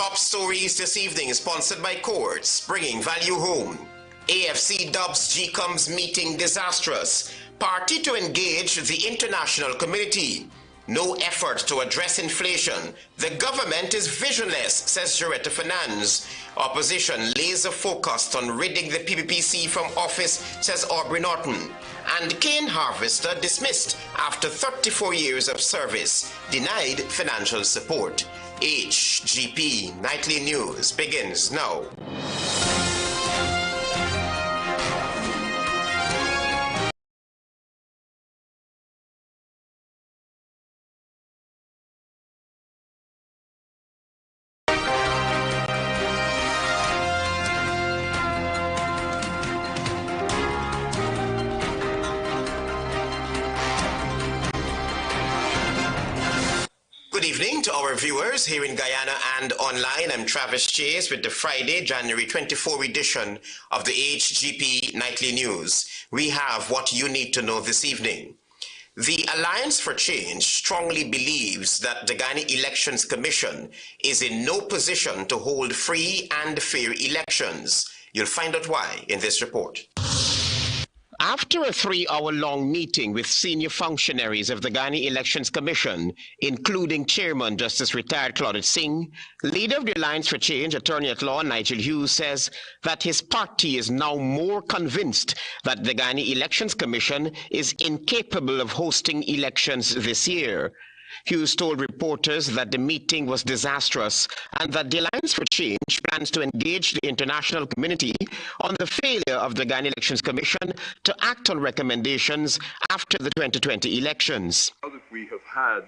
top stories this evening, sponsored by Courts, bringing value home. AFC dubs GECOM's meeting disastrous. Party to engage the international community. No effort to address inflation. The government is visionless, says Director Finance. Opposition laser focused on ridding the PPPC from office, says Aubrey Norton. And cane harvester dismissed after 34 years of service, denied financial support. HGP Nightly News begins now. Good evening to our viewers here in Guyana and online. I'm Travis Chase with the Friday, January 24 edition of the HGP Nightly News. We have what you need to know this evening. The Alliance for Change strongly believes that the Guyana Elections Commission is in no position to hold free and fair elections. You'll find out why in this report. After a 3-hour-long meeting with senior functionaries of the Guyana Elections Commission, including Chairman Justice Retired Claudette Singh, leader of the Alliance for Change, Attorney-at-Law Nigel Hughes, says that his party is now more convinced that the Guyana Elections Commission is incapable of hosting elections this year. Hughes told reporters that the meeting was disastrous and that the Alliance for Change plans to engage the international community on the failure of the Guyana Elections Commission to act on recommendations after the 2020 elections. Now that we have had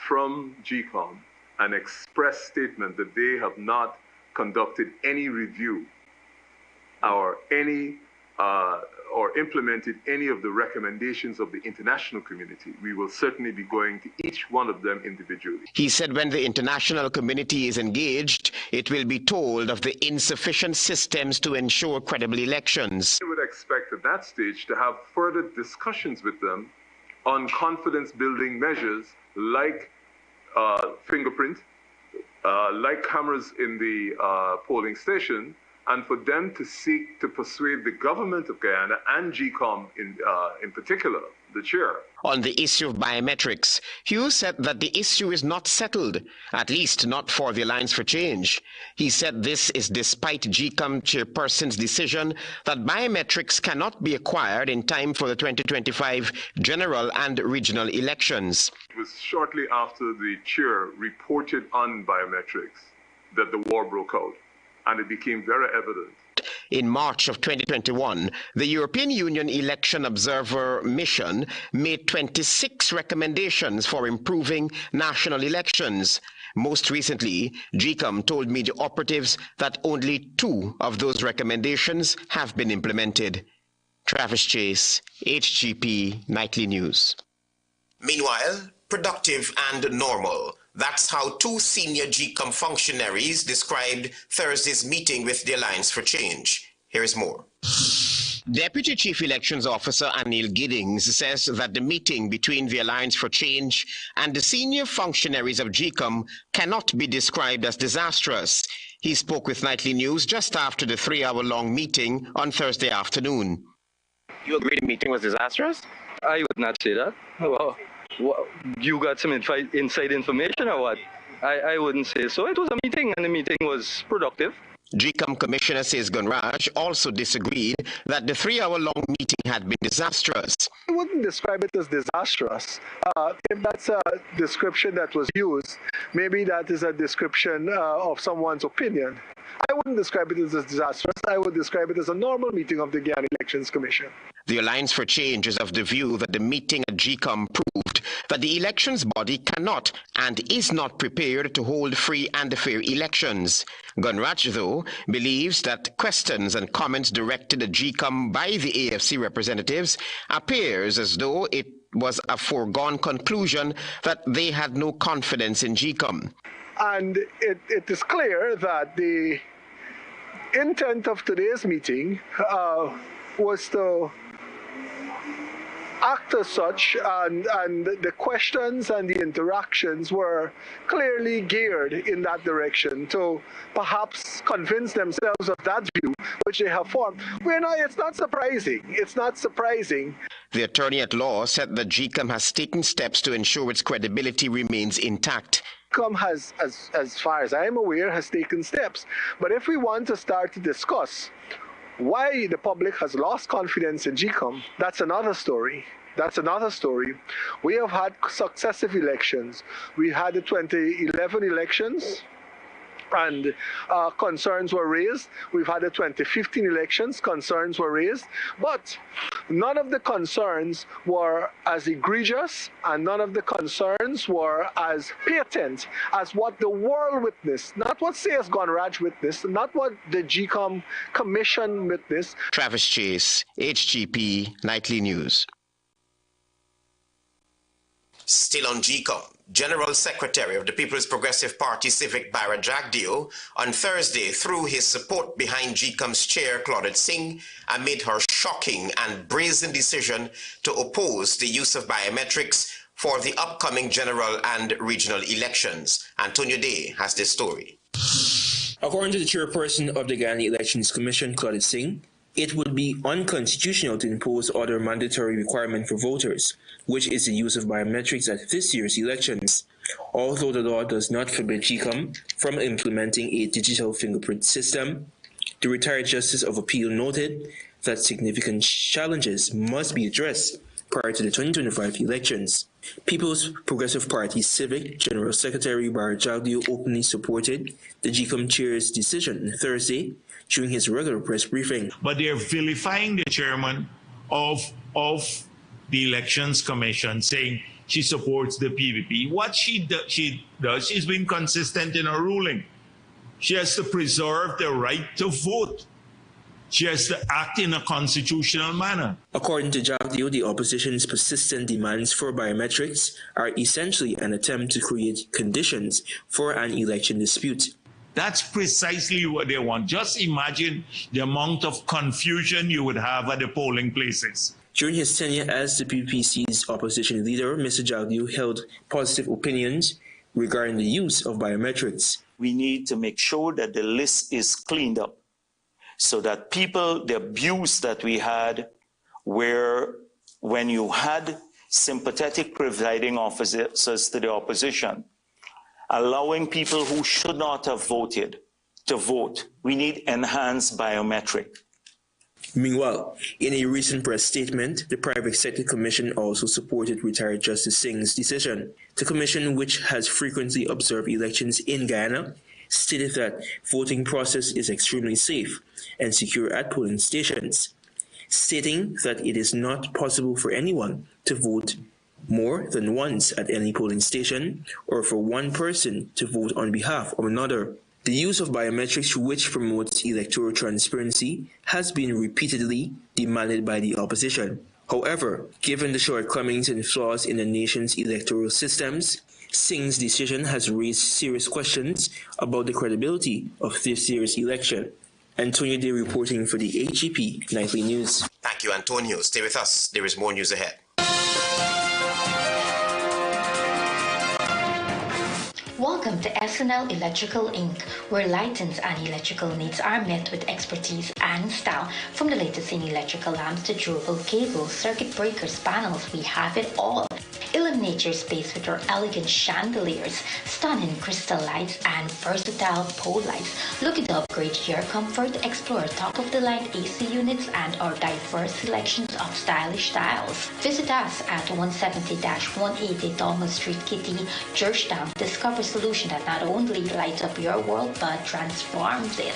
from GECOM an express statement that they have not conducted any review or implemented any of the recommendations of the international community, we will certainly be going to each one of them individually. He said when the international community is engaged, it will be told of the insufficient systems to ensure credible elections. We would expect at that stage to have further discussions with them on confidence-building measures like fingerprint, like cameras in the polling station, and for them to seek to persuade the government of Guyana and GECOM in particular, the chair. On the issue of biometrics, Hughes said that the issue is not settled, at least not for the Alliance for Change. He said this is despite GECOM chairperson's decision that biometrics cannot be acquired in time for the 2025 general and regional elections. It was shortly after the chair reported on biometrics that the war broke out, and it became very evident. In March of 2021, the European Union Election Observer Mission made 26 recommendations for improving national elections. Most recently, GECOM told media operatives that only 2 of those recommendations have been implemented. Travis Chase, HGP Nightly News. Meanwhile, productive and normal. That's how 2 senior GECOM functionaries described Thursday's meeting with the Alliance for Change. Here is more. Deputy Chief Elections Officer Anil Giddings says that the meeting between the Alliance for Change and the senior functionaries of GECOM cannot be described as disastrous. He spoke with Nightly News just after the 3-hour-long meeting on Thursday afternoon. You agree the meeting was disastrous? I would not say that. Well, you got some inside information or what? I wouldn't say so. It was a meeting and the meeting was productive. GECOM Commissioner says Gunraj also disagreed that the 3-hour-long meeting had been disastrous. I wouldn't describe it as disastrous. If that's a description that was used, maybe that is a description of someone's opinion. I wouldn't describe it as disastrous. I would describe it as a normal meeting of the Guyana Elections Commission. The Alliance for Change is of the view that the meeting at GECOM proved that the elections body cannot and is not prepared to hold free and fair elections. Gunraj, though, believes that questions and comments directed at GECOM by the AFC representatives appears as though it was a foregone conclusion that they had no confidence in GECOM. And it is clear that the intent of today's meeting was to act as such, and the questions and the interactions were clearly geared in that direction to perhaps convince themselves of that view which they have formed. It's not surprising. It's not surprising. The attorney at law said that GECOM has taken steps to ensure its credibility remains intact. GECOM has, as far as I am aware, has taken steps. But if we want to start to discuss why the public has lost confidence in GECOM, that's another story. That's another story. We have had successive elections. We had the 2011 elections, and concerns were raised. We've had the 2015 elections, concerns were raised, but none of the concerns were as egregious and none of the concerns were as patent as what the world witnessed, not what C.S. Gonraj witnessed, not what the GECOM Commission witnessed. Travis Chase, HGP Nightly News. Still on GECOM, General Secretary of the People's Progressive Party Civic Bara Jagdeo on Thursday threw his support behind GECOM's chair Claudette Singh amid her shocking and brazen decision to oppose the use of biometrics for the upcoming general and regional elections. Antonio Day has this story. According to the chairperson of the Guyana Elections Commission, Claudette Singh, it would be unconstitutional to impose other mandatory requirement for voters, which is the use of biometrics at this year's elections, although the law does not forbid GECOM from implementing a digital fingerprint system. The retired Justice of Appeal noted that significant challenges must be addressed prior to the 2025 elections. People's Progressive Party Civic General Secretary Bara Jagdeo openly supported the GECOM chair's decision Thursday during his regular press briefing. But they're vilifying the chairman of the Elections Commission, saying she supports the PVP. What she does, she's been consistent in her ruling. She has to preserve the right to vote. She has to act in a constitutional manner. According to Jagdeo, the opposition's persistent demands for biometrics are essentially an attempt to create conditions for an election dispute. That's precisely what they want. Just imagine the amount of confusion you would have at the polling places. During his tenure as the PPC's opposition leader, Mr. Jagdeo held positive opinions regarding the use of biometrics. We need to make sure that the list is cleaned up so that the abuse that we had, where when you had sympathetic presiding officers to the opposition, allowing people who should not have voted to vote. We need enhanced biometric. Meanwhile, in a recent press statement, the Private Sector Commission also supported retired Justice Singh's decision. The commission, which has frequently observed elections in Guyana, stated that voting process is extremely safe and secure at polling stations, stating that it is not possible for anyone to vote more than once at any polling station, or for one person to vote on behalf of another. The use of biometrics, which promotes electoral transparency, has been repeatedly demanded by the opposition. However, given the shortcomings and flaws in the nation's electoral systems, Singh's decision has raised serious questions about the credibility of this year's election. Antonio Day reporting for the HGP Nightly News. Thank you, Antonio. Stay with us. There is more news ahead. Welcome to SNL Electrical Inc., where lighting and electrical needs are met with expertise and style. From the latest in electrical lamps to durable cables, circuit breakers, panels, we have it all. Illuminate your space with our elegant chandeliers, stunning crystal lights, and versatile pole lights. Looking to upgrade your comfort? Explore top-of-the-line AC units and our diverse selections of stylish styles. Visit us at 170-180 Dolman Street, Kitty, Georgetown. Discover solution that not only lights up your world but transforms it.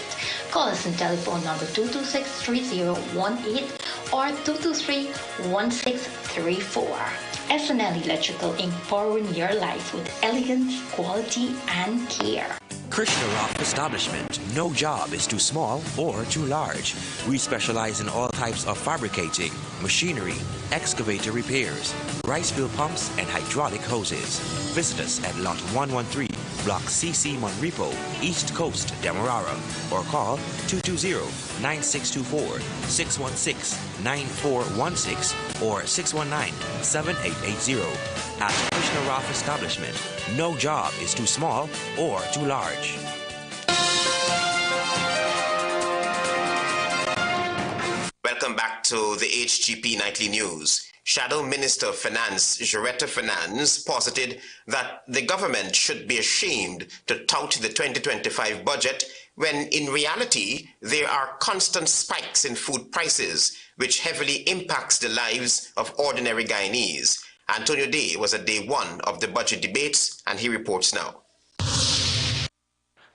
Call us on telephone number 226-3018 or 223-1634. SNL Electrical Inc. powering your life with elegance, quality, and care. Krishna Rock Establishment. No job is too small or too large. We specialize in all types of fabricating, machinery, excavator repairs, rice field pumps, and hydraulic hoses. Visit us at Lot 113, Block CC Monrepo, East Coast, Demerara, or call 220-9624, 616-9416, or 619-7880. At Commissioner Roth Establishment, no job is too small or too large. Welcome back to the HGP Nightly News. Shadow Minister of Finance, Joretta Finance, posited that the government should be ashamed to tout the 2025 budget when in reality there are constant spikes in food prices which heavily impacts the lives of ordinary Guyanese. Antonio Day was at day one of the budget debates and he reports now.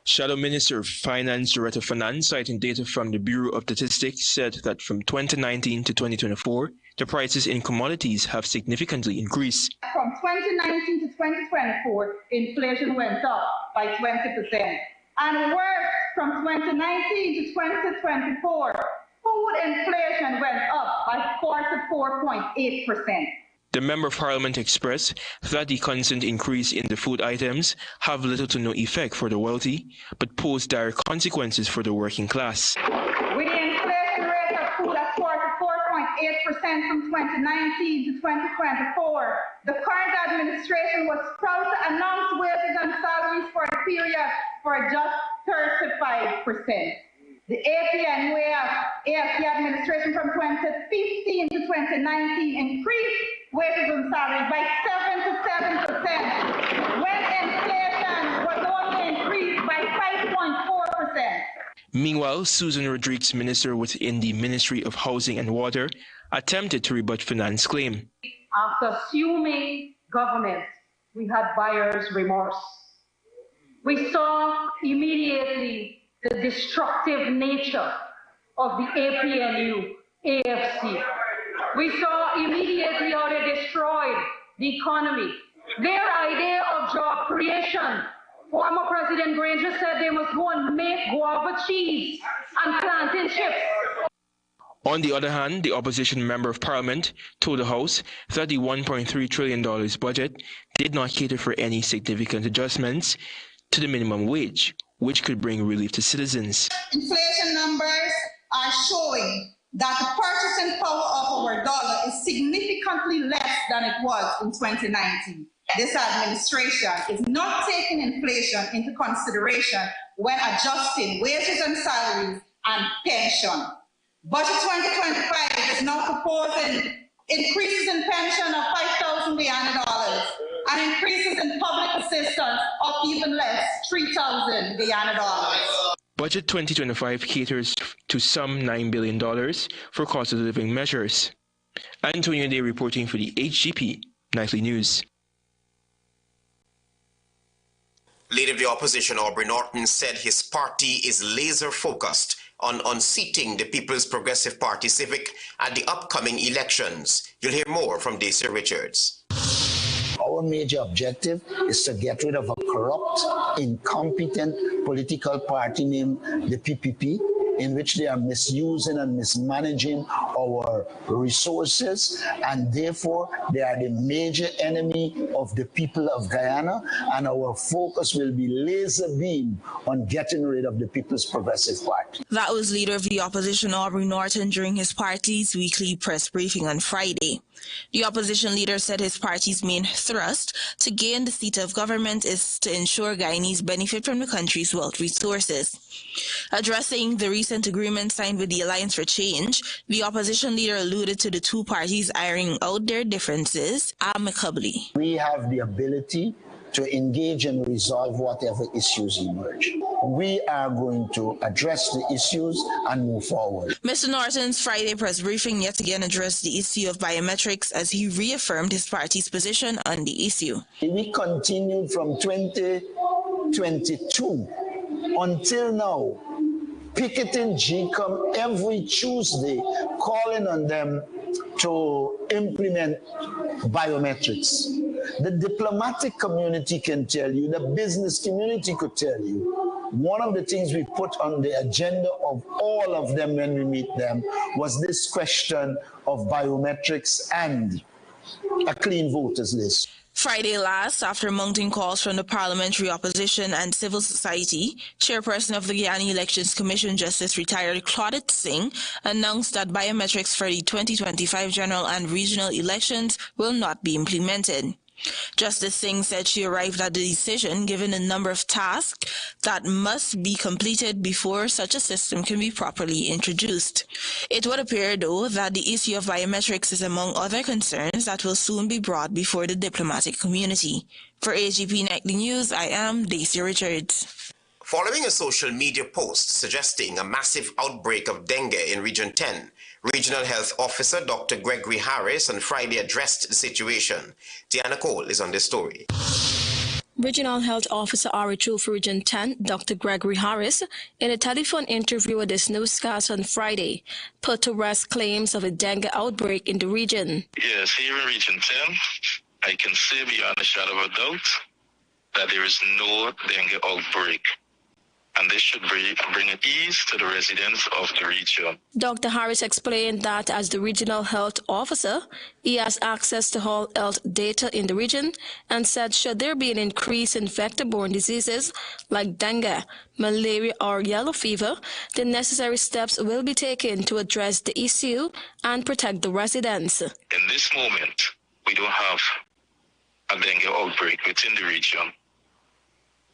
Shadow Minister of Finance Joretta Finance, citing data from the Bureau of Statistics, said that from 2019 to 2024, the prices in commodities have significantly increased. From 2019 to 2024, inflation went up by 20%. And worse, from 2019 to 2024, food inflation went up by 44.8%. The Member of Parliament expressed that the constant increase in the food items have little to no effect for the wealthy, but pose dire consequences for the working class. With the inflation rate of food at 44.8% from 2019 to 2024, the current administration was proud to announce wages and salaries for the period for just 35%. The AFP administration from 2015 to 2019 increased wages and salaries by 7% when inflation was only increased by 5.4%. Meanwhile, Susan Rodriguez, minister within the Ministry of Housing and Water, attempted to rebut Finance claim. After assuming government, we had buyer's remorse. We saw immediately the destructive nature of the APNU, AFC. We saw immediately how they destroyed the economy. Their idea of job creation, former President Granger said they must go and make guava cheese and plantain chips. On the other hand, the opposition Member of Parliament told the House that the $1.3 trillion budget did not cater for any significant adjustments to the minimum wage, which could bring relief to citizens. Inflation numbers are showing that the purchasing power of our dollar is significantly less than it was in 2019. This administration is not taking inflation into consideration when adjusting wages and salaries and pension. Budget 2025 is now proposing increases in pension of $5,000 Guyana and increases in public assistance of even less, $3,000 Guyana. Budget 2025 caters to some $9 billion for cost of living measures. Antonio Day reporting for the HGP Nightly News. Leader of the opposition, Aubrey Norton, said his party is laser-focused on unseating the People's Progressive Party Civic at the upcoming elections. You'll hear more from Daisy Richards. Our major objective is to get rid of a corrupt, incompetent political party named the PPP, in which they are misusing and mismanaging our resources, and therefore they are the major enemy of the people of Guyana, and our focus will be laser beam on getting rid of the People's Progressive Party. That was Leader of the Opposition Aubrey Norton during his party's weekly press briefing on Friday. The opposition leader said his party's main thrust to gain the seat of government is to ensure Guyanese benefit from the country's wealth resources. Addressing the recent agreement signed with the Alliance for Change, the opposition leader alluded to the two parties ironing out their differences amicably. We have the ability to engage and resolve whatever issues emerge. We are going to address the issues and move forward. Mr. Norton's Friday press briefing yet again addressed the issue of biometrics as he reaffirmed his party's position on the issue. We continued from 2022 until now, picketing GECOM every Tuesday, calling on them to implement biometrics. The diplomatic community can tell you, the business community could tell you, one of the things we put on the agenda of all of them when we meet them was this question of biometrics and a clean voters list. Friday last, after mounting calls from the parliamentary opposition and civil society, chairperson of the Guyana Elections Commission, Justice retired Claudette Singh, announced that biometrics for the 2025 general and regional elections will not be implemented. Justice Singh said she arrived at the decision given a number of tasks that must be completed before such a system can be properly introduced. It would appear, though, that the issue of biometrics is among other concerns that will soon be brought before the diplomatic community. For HGP Nightly News, I am Daisy Richards. Following a social media post suggesting a massive outbreak of dengue in Region 10, Regional Health Officer Dr. Gregory Harris on Friday addressed the situation. Tiana Cole is on this story. Regional Health Officer RHO for Region 10, Dr. Gregory Harris, in a telephone interview with this newscast on Friday, put to rest claims of a dengue outbreak in the region. Yes, here in Region 10, I can say beyond a shadow of a doubt that there is no dengue outbreak. And this should bring ease to the residents of the region. Dr. Harris explained that as the regional health officer, he has access to all health data in the region and said should there be an increase in vector-borne diseases like dengue, malaria or yellow fever, the necessary steps will be taken to address the issue and protect the residents. In this moment, we don't have a dengue outbreak within the region.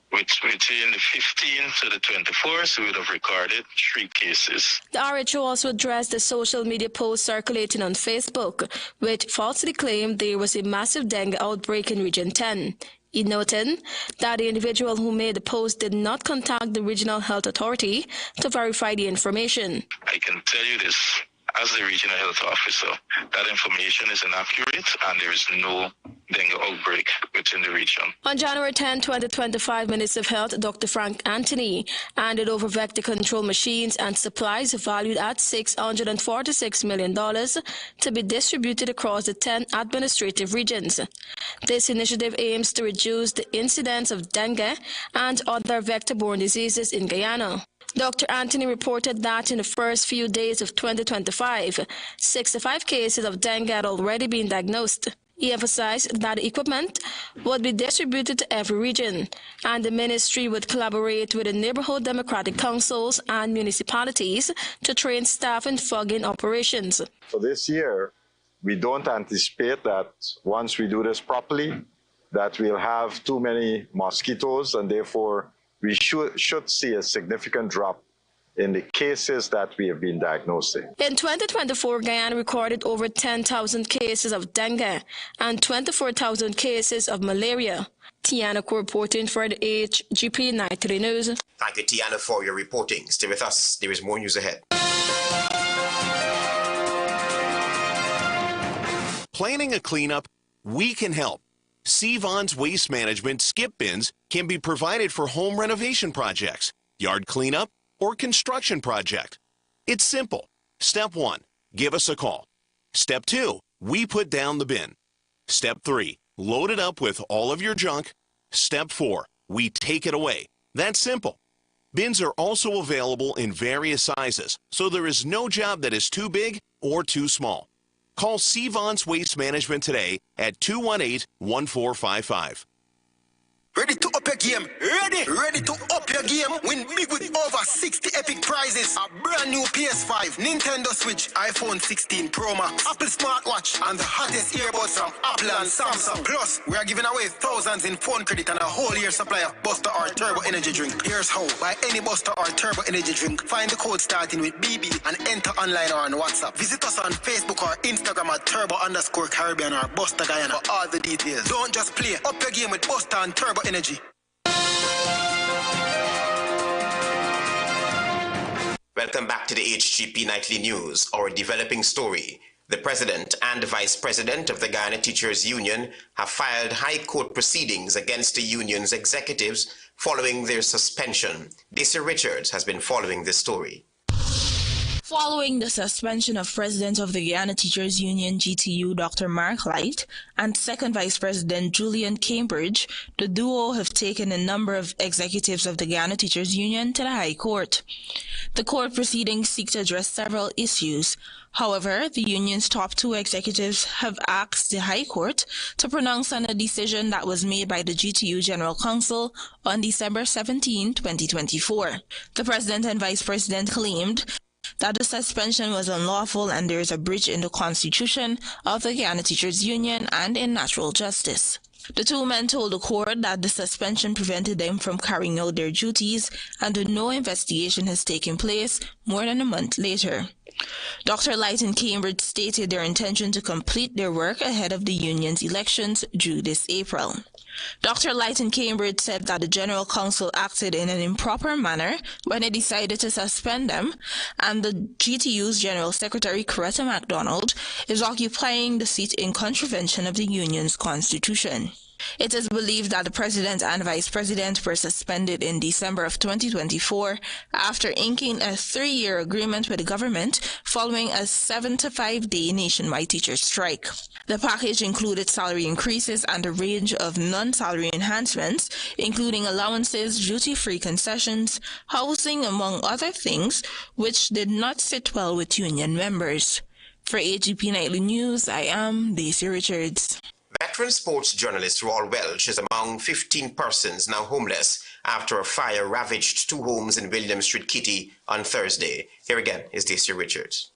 Between the 15th to the 24th, we would have recorded 3 cases. The RHO also addressed the social media post circulating on Facebook, which falsely claimed there was a massive dengue outbreak in Region 10. He noted that the individual who made the post did not contact the Regional Health Authority to verify the information. I can tell you this, as the Regional Health Officer, that information is inaccurate and there is no dengue outbreak within the region. On January 10, 2025, Minister of Health Dr. Frank Anthony handed over vector control machines and supplies valued at $646 million to be distributed across the 10 administrative regions. This initiative aims to reduce the incidence of dengue and other vector-borne diseases in Guyana. Dr. Anthony reported that in the first few days of 2025, 65 cases of dengue had already been diagnosed. He emphasized that the equipment would be distributed to every region, and the ministry would collaborate with the neighborhood democratic councils and municipalities to train staff in fogging operations. For this year, we don't anticipate that once we do this properly, that we'll have too many mosquitoes, and therefore we should see a significant drop in the cases that we have been diagnosing. In 2024, Guyana recorded over 10,000 cases of dengue and 24,000 cases of malaria. Tiana reporting for the HGP Nightly News. Thank you, Tiana, for your reporting. Stay with us. There is more news ahead. Planning a cleanup? We can help. Sevon's Waste Management skip bins can be provided for home renovation projects, yard cleanup, or construction project. It's simple. Step 1, give us a call. Step 2, we put down the bin. Step 3, load it up with all of your junk. Step 4, we take it away. That's simple. Bins are also available in various sizes, so there is no job that is too big or too small. Call Sevon's Waste Management today at 218-1455. Ready to up your game? Ready to up your game? Win big with over 60 epic prizes. A brand new PS5, Nintendo Switch, iPhone 16 Pro Max, Apple smartwatch, and the hottest earbuds from Apple and Samsung. Plus, we are giving away thousands in phone credit and a whole year supply of Buster or Turbo Energy drink. Here's how. Buy any Buster or Turbo Energy drink, find the code starting with BB and enter online or on WhatsApp. Visit us on Facebook or Instagram at Turbo_Caribbean or Buster Guyana for all the details. Don't just play. Up your game with Buster and Turbo Energy. Welcome back to the HGP Nightly News, our developing story. The President and the Vice President of the Guyana Teachers Union have filed high court proceedings against the union's executives following their suspension. Daisy Richards has been following this story. Following the suspension of President of the Guyana Teachers Union GTU Dr. Mark Light and Second Vice President Julian Cambridge, the duo have taken a number of executives of the Guyana Teachers Union to the High Court. The court proceedings seek to address several issues. However, the union's top two executives have asked the High Court to pronounce on a decision that was made by the GTU General Council on December 17, 2024. The President and Vice President claimed that the suspension was unlawful and there is a breach in the Constitution of the Guyana Teachers Union and in natural justice. The two men told the court that the suspension prevented them from carrying out their duties and no investigation has taken place more than a month later. Dr. Light and Cambridge stated their intention to complete their work ahead of the union's elections due this April. Dr. Light and Cambridge said that the General Council acted in an improper manner when it decided to suspend them, and the GTU's General Secretary, Coretta MacDonald, is occupying the seat in contravention of the union's constitution. It is believed that the President and Vice President were suspended in December of 2024 after inking a 3-year agreement with the government following a 75-day nationwide teacher strike. The package included salary increases and a range of non-salary enhancements, including allowances, duty-free concessions, housing, among other things, which did not sit well with union members. For HGP Nightly News, I am Daisy Richards. Veteran sports journalist Roald Welch is among 15 persons now homeless after a fire ravaged 2 homes in William Street, Kitty on Thursday. Here again is Daisy Richards.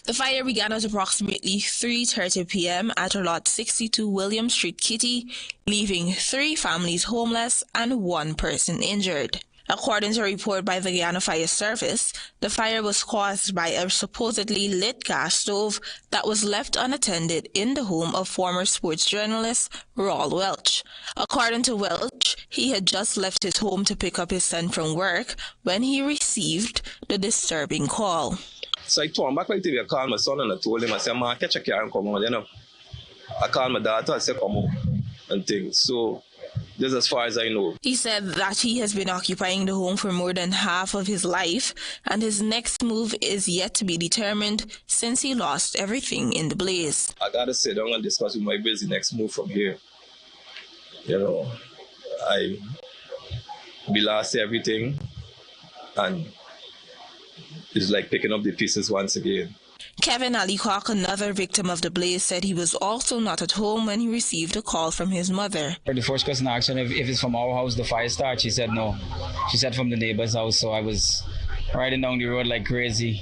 The fire began at approximately 3:30 p.m. at lot 62 William Street, Kitty, leaving 3 families homeless and 1 person injured. According to a report by the Guyana Fire Service, the fire was caused by a supposedly lit gas stove that was left unattended in the home of former sports journalist Roald Welch. According to Welch, he had just left his home to pick up his son from work when he received the disturbing call. So I told him back right away, I called my son and I told him, I said, man, catch a car and come on, you know. I called my daughter, I said, come on, and things. So this is as far as I know. He said that he has been occupying the home for more than half of his life, and his next move is yet to be determined since he lost everything in the blaze. I gotta sit down and discuss with my busy next move from here. You know, we lost everything, and it's like picking up the pieces once again. Kevin Alicock, another victim of the blaze, said he was also not at home when he received a call from his mother. The first person asked her if it's from our house, the fire started. She said no. She said from the neighbor's house. So I was riding down the road like crazy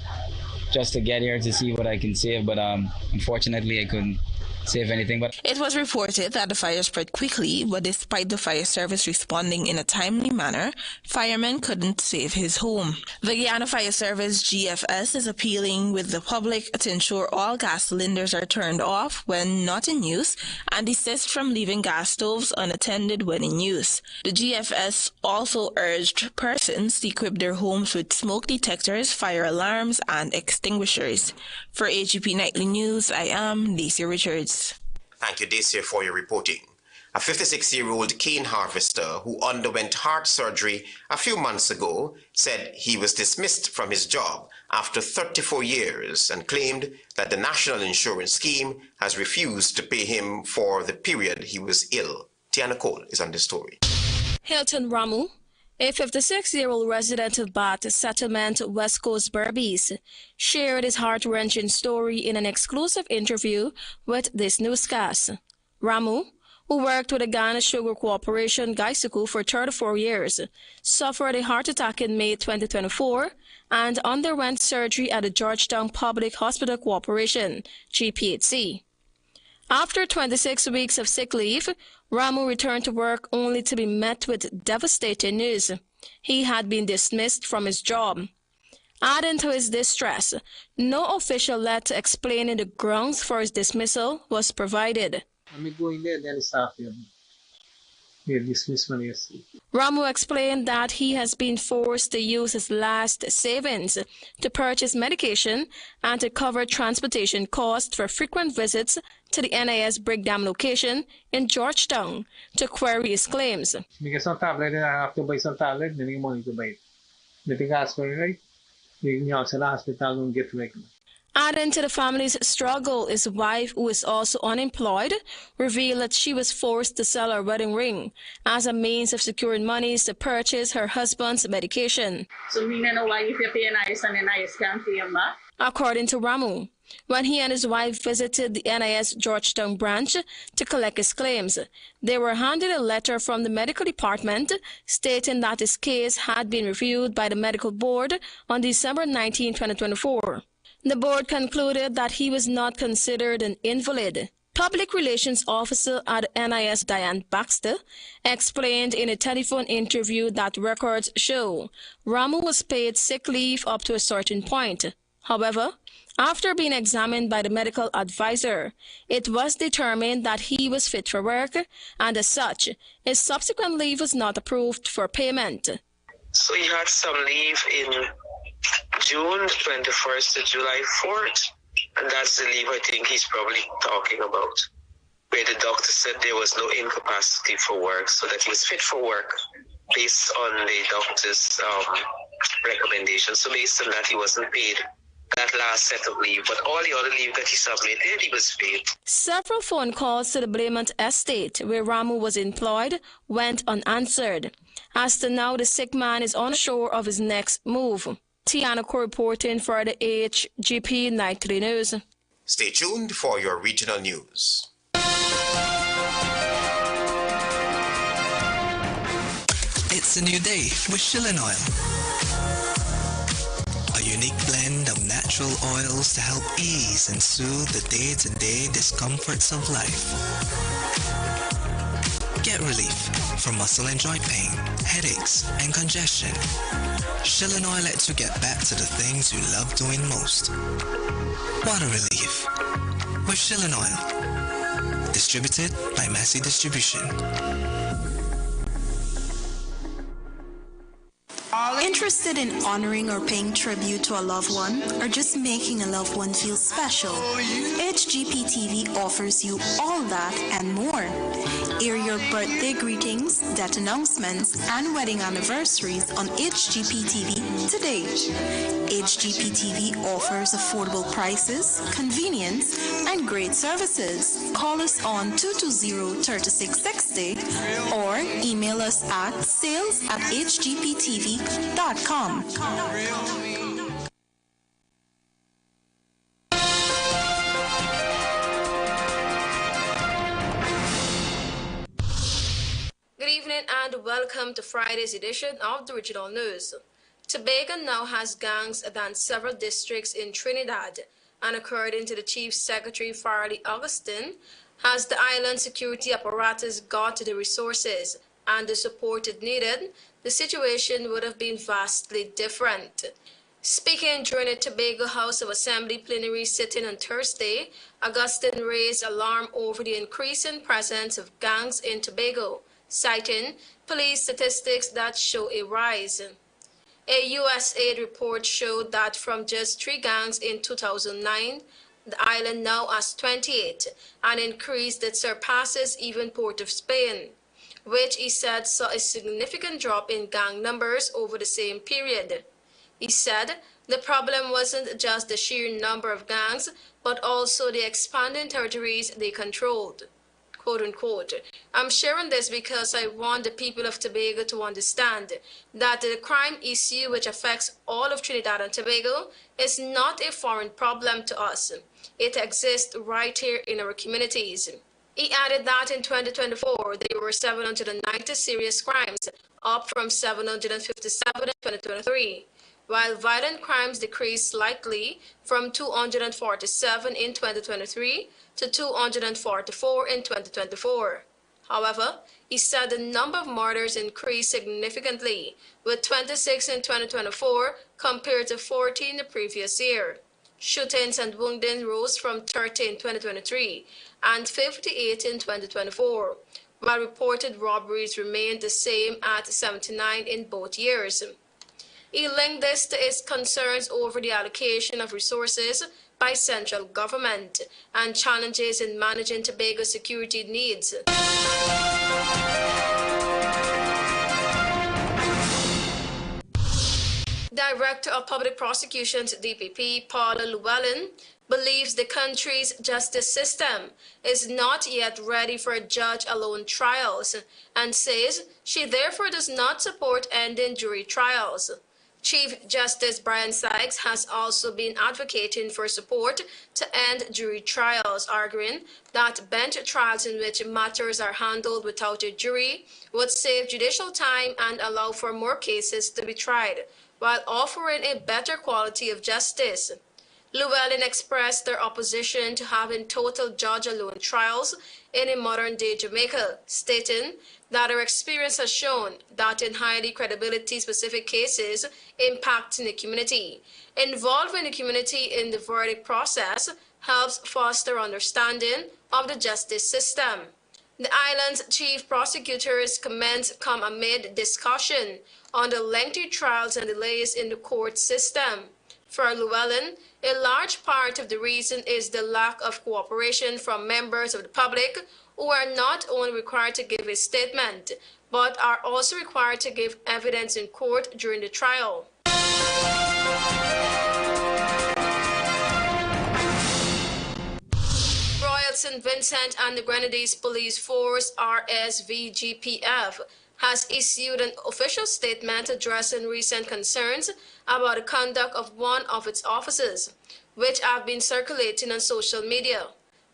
just to get here to see what I can save. But unfortunately, I couldn't save anything. But it was reported that the fire spread quickly, but despite the fire service responding in a timely manner, firemen couldn't save his home. The Guyana Fire Service, GFS, is appealing with the public to ensure all gas cylinders are turned off when not in use and desist from leaving gas stoves unattended when in use. The GFS also urged persons to equip their homes with smoke detectors, fire alarms, and extinguishers. For HGP Nightly News, I am Daisy Richards. Thank you, Daisy, for your reporting. A 56-year-old cane harvester who underwent heart surgery a few months ago said he was dismissed from his job after 34 years and claimed that the National Insurance Scheme has refused to pay him for the period he was ill. Tiana Cole is on the story. Hilton Ramu, a 56-year-old resident of Bat Settlement, West Coast Berbice, shared his heart-wrenching story in an exclusive interview with this newscast. Ramu, who worked with the Ghana Sugar Corporation, GECOM, for 34 years, suffered a heart attack in May 2024 and underwent surgery at the Georgetown Public Hospital Corporation, GPHC. After 26 weeks of sick leave, Ramu returned to work only to be met with devastating news. He had been dismissed from his job. Adding to his distress, no official letter explaining the grounds for his dismissal was provided. Ramu explained that he has been forced to use his last savings to purchase medication and to cover transportation costs for frequent visits to the NIS breakdown location in Georgetown to query his claims. Adding to the family's struggle, his wife, who is also unemployed, revealed that she was forced to sell her wedding ring as a means of securing monies to purchase her husband's medication. So me no know why if you pay NIS and NIS can't pay him back? According to Ramu, when he and his wife visited the NIS Georgetown branch to collect his claims, they were handed a letter from the medical department stating that his case had been reviewed by the medical board on December 19, 2024. The board concluded that he was not considered an invalid. Public Relations Officer at NIS Diane Baxter explained in a telephone interview that records show Ramu was paid sick leave up to a certain point. However, after being examined by the medical advisor, it was determined that he was fit for work, and as such, his subsequent leave was not approved for payment. So he had some leave in June 21st to July 4th, and that's the leave I think he's probably talking about, where the doctor said there was no incapacity for work, so that he was fit for work based on the doctor's recommendation. So based on that, he wasn't paid that last set of leave, but all the other leave that he submitted, he was paid. Several phone calls to the Blamont estate, where Ramu was employed, went unanswered. As to now, the sick man is unsure of his next move. Tiana reporting for the HGP Nightly News. Stay tuned for your regional news. It's a new day with Shilling Oil. A unique blend of natural oils to help ease and soothe the day-to-day discomforts of life. Get relief from muscle and joint pain, headaches, and congestion. Shilling Oil lets you get back to the things you love doing most. Water relief with Shilling Oil. Distributed by Massey Distribution. Interested in honoring or paying tribute to a loved one, or just making a loved one feel special? HGP TV offers you all that and more. Air your birthday greetings, death announcements, and wedding anniversaries on HGP TV today. HGP TV offers affordable prices, convenience, and great services. Call us on 220-3660 or email us at sales@hgptv.com. Good evening and welcome to Friday's edition of the Regional News. Tobago now has gangs than several districts in Trinidad, and according to the Chief Secretary Farley Augustine, has the island security apparatus got the resources and the support it needed, the situation would have been vastly different. Speaking during a Tobago House of Assembly plenary sitting on Thursday, Augustine raised alarm over the increasing presence of gangs in Tobago, citing police statistics that show a rise. A USAID report showed that from just 3 gangs in 2009, the island now has 28, an increase that surpasses even Port of Spain, which he said saw a significant drop in gang numbers over the same period. He said the problem wasn't just the sheer number of gangs, but also the expanding territories they controlled. Quote unquote. I'm sharing this because I want the people of Tobago to understand that the crime issue, which affects all of Trinidad and Tobago, is not a foreign problem to us. It exists right here in our communities. He added that in 2024, there were 790 serious crimes, up from 757 in 2023, while violent crimes decreased slightly from 247 in 2023 to 244 in 2024. However, he said the number of murders increased significantly, with 26 in 2024 compared to 14 the previous year. Shootings and wounding rose from 30 in 2023 and 58 in 2024, while reported robberies remained the same at 79 in both years. He linked this to his concerns over the allocation of resources by central government and challenges in managing Tobago security needs. The Director of Public Prosecutions, DPP, Paula Llewellyn, believes the country's justice system is not yet ready for judge-alone trials and says she therefore does not support ending jury trials. Chief Justice Brian Sykes has also been advocating for support to end jury trials, arguing that bench trials in which matters are handled without a jury would save judicial time and allow for more cases to be tried, while offering a better quality of justice. Llewellyn expressed their opposition to having total judge-alone trials in a modern-day Jamaica, stating that her experience has shown that in highly credibility-specific cases impacting the community, involving the community in the verdict process helps foster understanding of the justice system. The island's chief prosecutor's comments come amid discussion on the lengthy trials and delays in the court system. For Llewellyn, a large part of the reason is the lack of cooperation from members of the public who are not only required to give a statement, but are also required to give evidence in court during the trial. Royal St. Vincent and the Grenadines Police Force, RSVGPF, has issued an official statement addressing recent concerns about the conduct of one of its officers, which have been circulating on social media.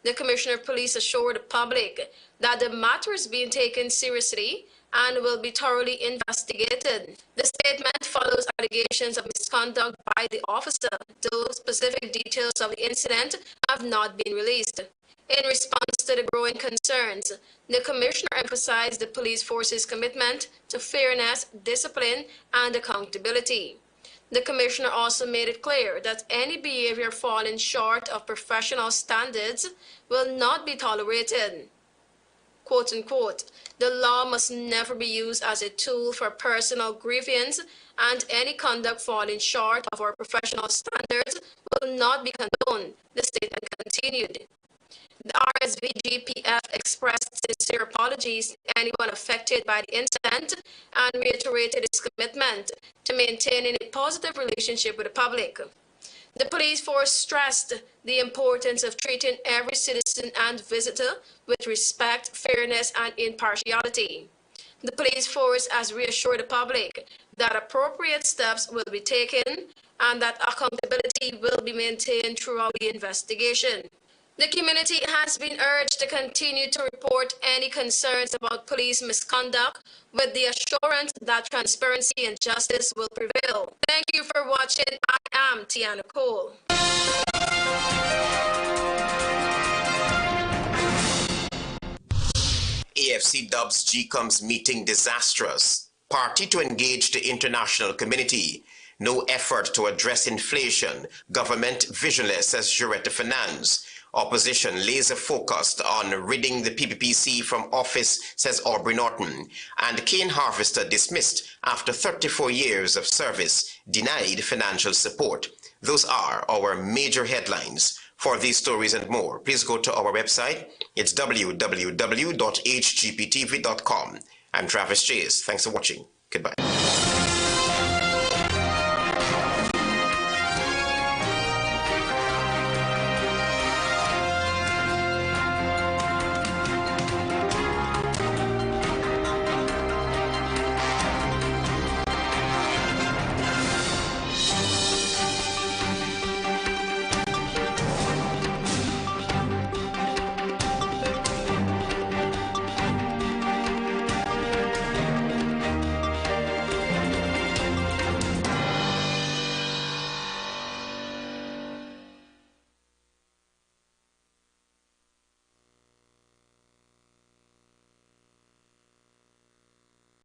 The Commissioner of Police assured the public that the matter is being taken seriously and will be thoroughly investigated. The statement follows allegations of misconduct by the officer, though specific details of the incident have not been released. In response to the growing concerns, the Commissioner emphasized the police force's commitment to fairness, discipline, and accountability. The Commissioner also made it clear that any behavior falling short of professional standards will not be tolerated. Quote unquote, the law must never be used as a tool for personal grievance, and any conduct falling short of our professional standards will not be condoned, the statement continued. The RSVGPF expressed sincere apologies to anyone affected by the incident and reiterated its commitment to maintaining a positive relationship with the public. The police force stressed the importance of treating every citizen and visitor with respect, fairness, and impartiality. The police force has reassured the public that appropriate steps will be taken and that accountability will be maintained throughout the investigation. The community has been urged to continue to report any concerns about police misconduct with the assurance that transparency and justice will prevail. Thank you for watching. I am Tiana Cole. AFC dubs GECOM's meeting disastrous. Party to engage the international community. No effort to address inflation. Government visionless, says Juretta Finance. Opposition laser-focused on ridding the PPPC from office, says Aubrey Norton. And cane harvester dismissed after 34 years of service, denied financial support. Those are our major headlines. For these stories and more, please go to our website. It's www.hgptv.com. I'm Travis Chase. Thanks for watching. Goodbye.